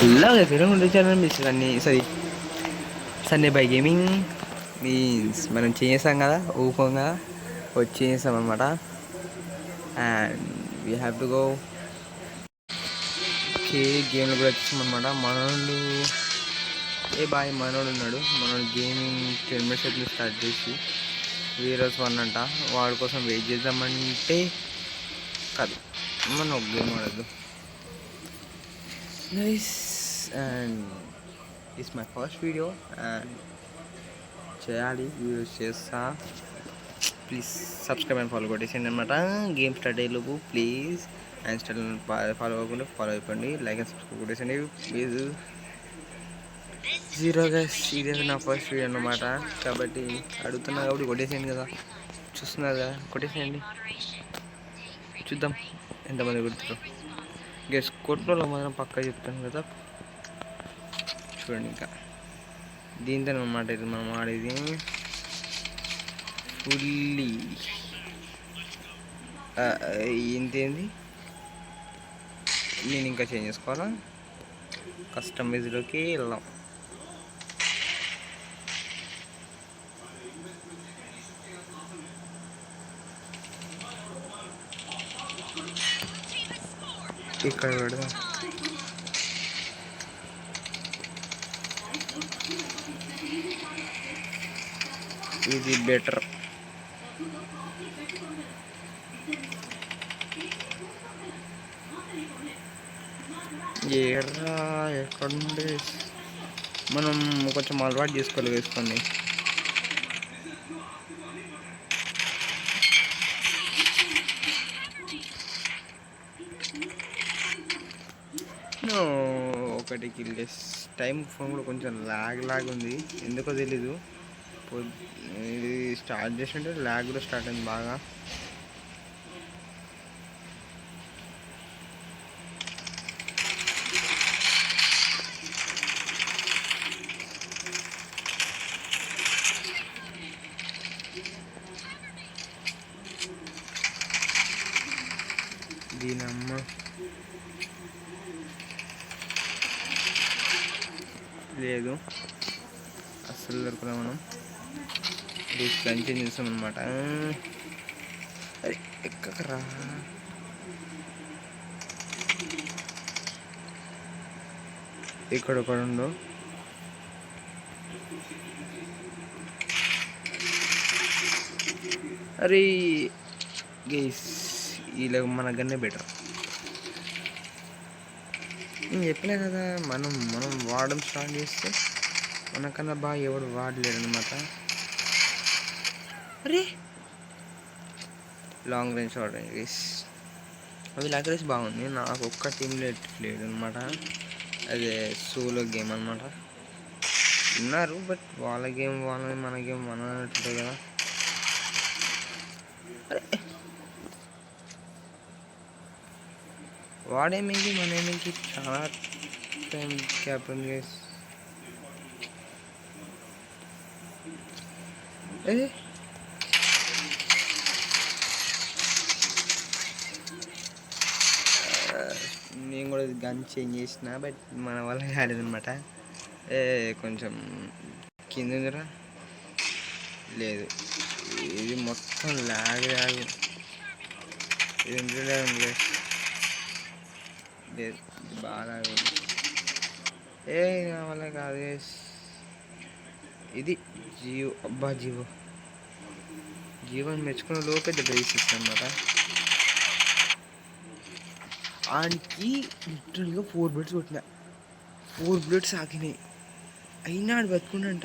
Hello welcome to channel me Sunny by gaming means మనం చేసాం కదా ఊపంగా వచ్చేసాం అనమాట. And we have to go okay గేమ్లో కూడా వచ్చేసాం అనమాట. మనోళ్ళు మనోడు ఉన్నాడు. మనోడు గేమింగ్ 10 minutes అయితే స్టార్ట్ చేసి వీరస్ వన్ అంట. వాడి కోసం వెయిట్ చేద్దామంటే కాదు, మనం ఒక గేమ్ ఆడద్దు. Nice. And it's my first video and చేయాలి, వీడియోస్ చేస్తా. ప్లీజ్ సబ్స్క్రైబ్ అండ్ ఫాలో కొట్టేసేయండి అనమాట. గేమ్ స్టార్ట్ అయ్యేలోపు ప్లీజ్ ఇన్స్టాల్ ఫాలో అవ్వకుండా ఫాలో అయిపోండి. లైక్ అండ్ సబ్స్క్రైబ్ కొట్టేసేయండి ప్లీజ్. జీరో గైస్, ఇది నా ఫస్ట్ వీడియో అన్నమాట. కాబట్టి అడుగుతున్నా కాబట్టి కొట్టేసేయండి కదా, చూస్తున్నారు కదా, కొట్టేసేయండి. చూద్దాం ఎంతమంది కొడుతారు. గెస్ కొట్టలో మాత్రం పక్కా చెప్తాను కదా. చూడండి ఇంకా దీంతో అన్నమాట ఇది మనం ఆడేది ఫుల్లీ. ఏంటి నేను ఇంకా చేంజ్ చేసుకోవాలా, కస్టమైజ్లోకి వెళ్దాం. ఇక్కడ పెడదాం. ఇది బెటర్. ఏర్రా ఎక్కడుండే మనం కొంచెం అలవాటు చేసుకోవాలి వేసుకొని. ఒకటి కిల్లేస్ టైం ఫోన్ కూడా కొంచెం లాగ్ ఉంది, ఎందుకో తెలీదు. ఇది స్టార్ట్ చేసింటే లాగ్ కూడా స్టార్ట్ అయింది బాగా. దీనమ్మ లేదు, అస్సలు దొరకలే. మనం కంచె చూసాం అనమాట. అరే ఎక్కకరా, ఇక్కడ ఉండో. అరే గేస్ ఇలా మనకన్నా బెటర్. నేను చెప్పలే కదా, మనం వాడడం స్టార్ట్ చేస్తే మనకన్నా బాగా ఎవడు వాడలేడు అనమాట. అరే లాంగ్ రేంజ్ షార్ట్ రేంజ్ గేస్ అవి లాగరేసి బాగుంది. నాకు ఒక్క టీంలో లేడు అనమాట. అదే సోలో గేమ్ అనమాట. ఉన్నారు బట్ వాళ్ళ గేమ్ వాళ్ళని, మన గేమ్ మన అన్నట్టుంటాయి కదా. అరే వాడేమింది మనేమింది చాలా టైం గ్యాప్ ఉంది గైస్. అదే నేను కూడా గన్ చేంజ్ చేసిన బట్ మన వల్ల కాలేదనమాట. కొంచెం కింద ఉందిరా, లేదు ఇది మొత్తం లాగ్ ఇది ఎందులో ఉంది లేదు, బాగా నా వల్ల కాదు. ఇది జియో, అబ్బా జీవోని మెచ్చుకున్న లోపే బేస్ ఇస్తాను అనమాట. ఆయనకి లిటరల్గా 4 bullets కొట్టిన, 4 bullets ఆగినాయి. అయినా ఆడు బతుకుండంట.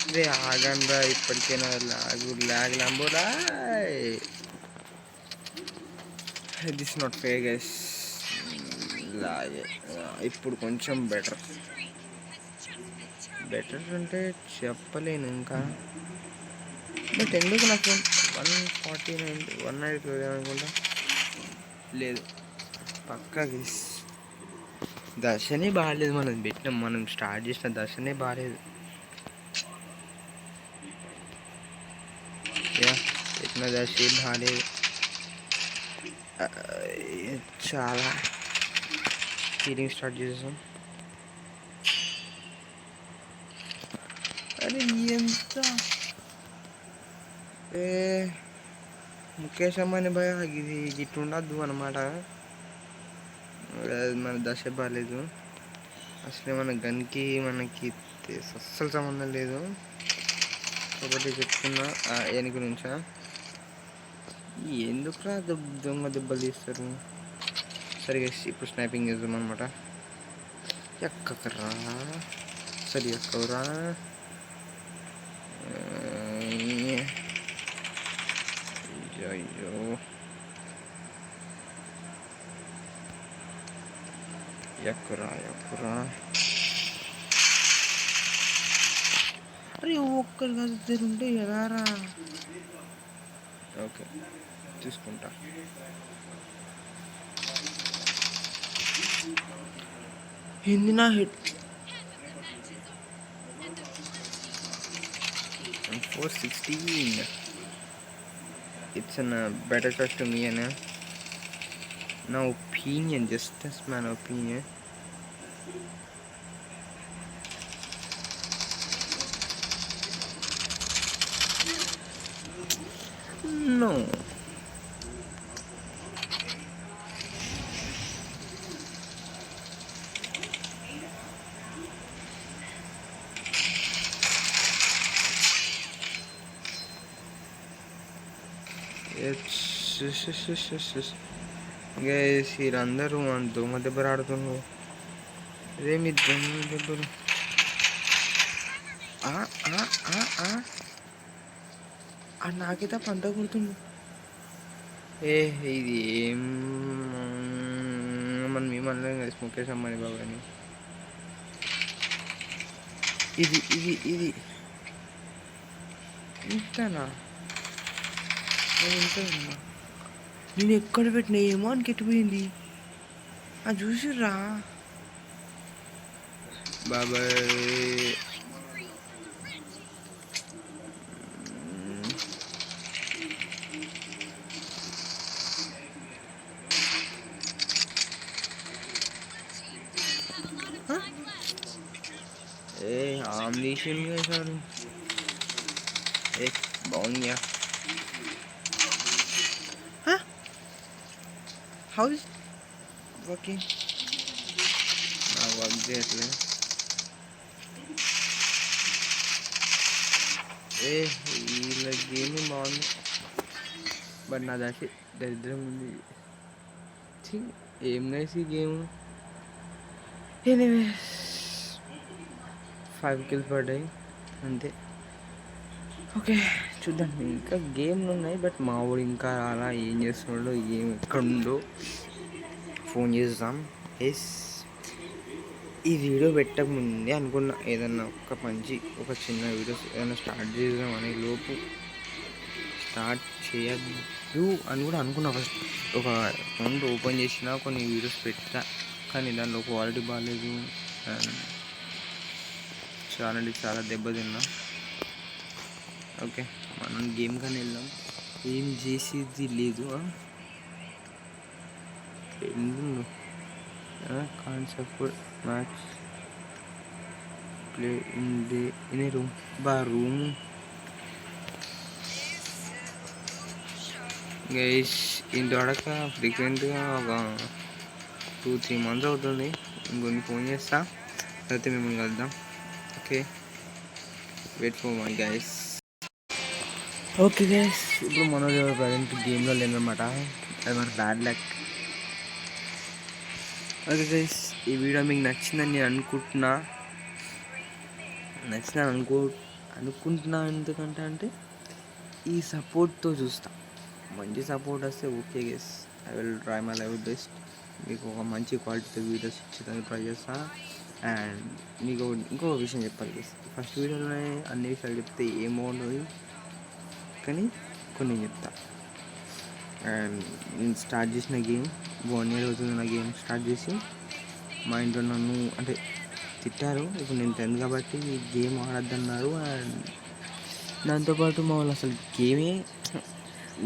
అదే ఆగండ్రా ఇప్పటికైనా, లాగ్ లంబోలా. This not fair guys. లాగే ఇప్పుడు కొంచెం బెటర్ అంటే చెప్పలేను ఇంకా. బట్ ఎందుకు నాకు 149 190 అనుకుంటా, లేదు పక్కా గీస్. దర్శనే బాగాలేదు, మనం స్టార్ట్ చేసిన దర్శనే బాగాలేదు. పెట్టిన దర్శ బాగాలేదు. చాలా ఫీలింగ్ స్టార్ట్ చేసాం. అరే ఎంత ఏ ముఖేష్ అమ్మాని భయ ఇది ఇట్లా ఉండద్దు అన్నమాట. మన దశ బాగాలేదు అసలే, మన గన్కి మనకి అస్సలు సంబంధం లేదు కాబట్టి చెప్తున్నా. ఏనుగు నుంచా ఎందుకురా దొంగ దెబ్బలు తీస్తారు. సరిగా ఇప్పుడు స్నాపింగ్ చేద్దాం అనమాట. ఎక్కకరా సరి ఎక్కవరా. అయ్యో ఎక్కురా. అరే ఒక్కరు కాదు ఇద్దరు ఉంటే ఎలారా. ఓకే చూసుకుంటా. ఏంది నా hit 416. It's a better choice to me, and no opinion, just as my opinion. No. Guys వీళ్ళందరూ మన దొంగ దెబ్బలు ఆడుతున్నారు. అదేమి దొంగ దెబ్బలు. నాకైతే పంట గుర్తుంది. ఇది ఏం మనం ఏమనలేం కదా ముఖేష్ అమ్మాయి బాబు అని. ఇది ఇంతనా ఇంతనా. నేను ఎక్కడ పెట్టినా ఏమో అని కెట్టిపోయింది. అది చూసిర్రా బాబాయ్. ఆమ్నేషన్ చేశారు. బాగుంది. How is working? నాకు వర్క్ చేయట్లేదు. వీళ్ళ గేమింగ్ బాగుంది బట్ నా దాచి దరిద్రం ఉంది. ఏం నైస్ ఈ game. Anyways 5 kills per day అంతే. ఓకే చూద్దాం. ఇంకా గేమ్లు ఉన్నాయి బట్ మా ఊడు ఇంకా అలా ఏం చేస్తున్నాడో ఏం ఎక్కడుండో ఫోన్ చేద్దాం. ఈ వీడియో పెట్టకముందే అనుకున్నా ఏదన్నా ఒక చిన్న వీడియోస్ ఏదైనా స్టార్ట్ చేద్దాం అనే లోపు స్టార్ట్ చేయద్దు అని కూడా అనుకున్నా. ఫస్ట్ ఒక అకౌంట్ ఓపెన్ చేసినా కొన్ని వీడియోస్ పెట్టా కానీ దానిలో క్వాలిటీ బాగాలేదు. చాలా అంటే చాలా దెబ్బతిన్నా. ఓకే మనం గేమ్ కానీ వెళ్దాం. ఏం చేసేది లేదు. Concept match play in a room room guys. ఇంటి వాడక ఫ్రీక్వెంట్గా ఒక 2-3 months అవుతుంది. ఇంకొన్ని ఫోన్ చేస్తా అయితే మిమ్మల్ని కలుద్దాం. Okay wait for my guys. Okay guys ఇప్పుడు మనోజ్ ప్రజెంట్ గేమ్లో లేదన్నమాట. అది మనకు బ్యాడ్ లక్. ఓకే గైస్ ఈ వీడియో మీకు నచ్చిందని నేను అనుకుంటున్నా. ఎందుకంటే ఈ సపోర్ట్తో చూస్తా. మంచి సపోర్ట్ వస్తే okay guys I will try my level best. మీకు ఒక మంచి క్వాలిటీతో వీడియోస్ ఇచ్చేదానికి ట్రై చేస్తా. అండ్ మీకు ఇంకో విషయం చెప్పాలి గైస్. ఫస్ట్ వీడియోలోనే అన్ని విషయాలు చెప్తే ఏమవుతుంది కానీ కొన్ని చెప్తా. అండ్ నేను స్టార్ట్ చేసిన గేమ్ 1 year అవుతుంది. నా గేమ్ స్టార్ట్ చేసి మా ఇంట్లో నన్ను అంటే తిట్టారు. ఇప్పుడు నేను 10th కాబట్టి గేమ్ ఆడద్దన్నారు. అండ్ దాంతోపాటు మా వాళ్ళు అసలు గేమే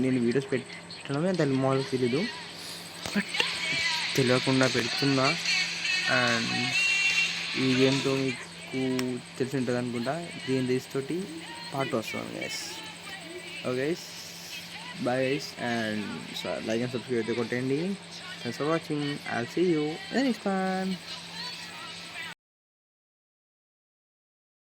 నేను వీడియోస్ పెట్టడమే దాని మా వాళ్ళకి తెలీదు. బట్ తెలియకుండా పెడుతున్నా. అండ్ ఈ గేమ్తో మీకు తెలిసి ఉంటుంది అనుకుంటా. దీని తోటి పార్ట్ వస్తుంది guys. Okay guys, bye guys. And like and subscribe అయితే కొట్టండి. Thanks for watching. I'll see you next time.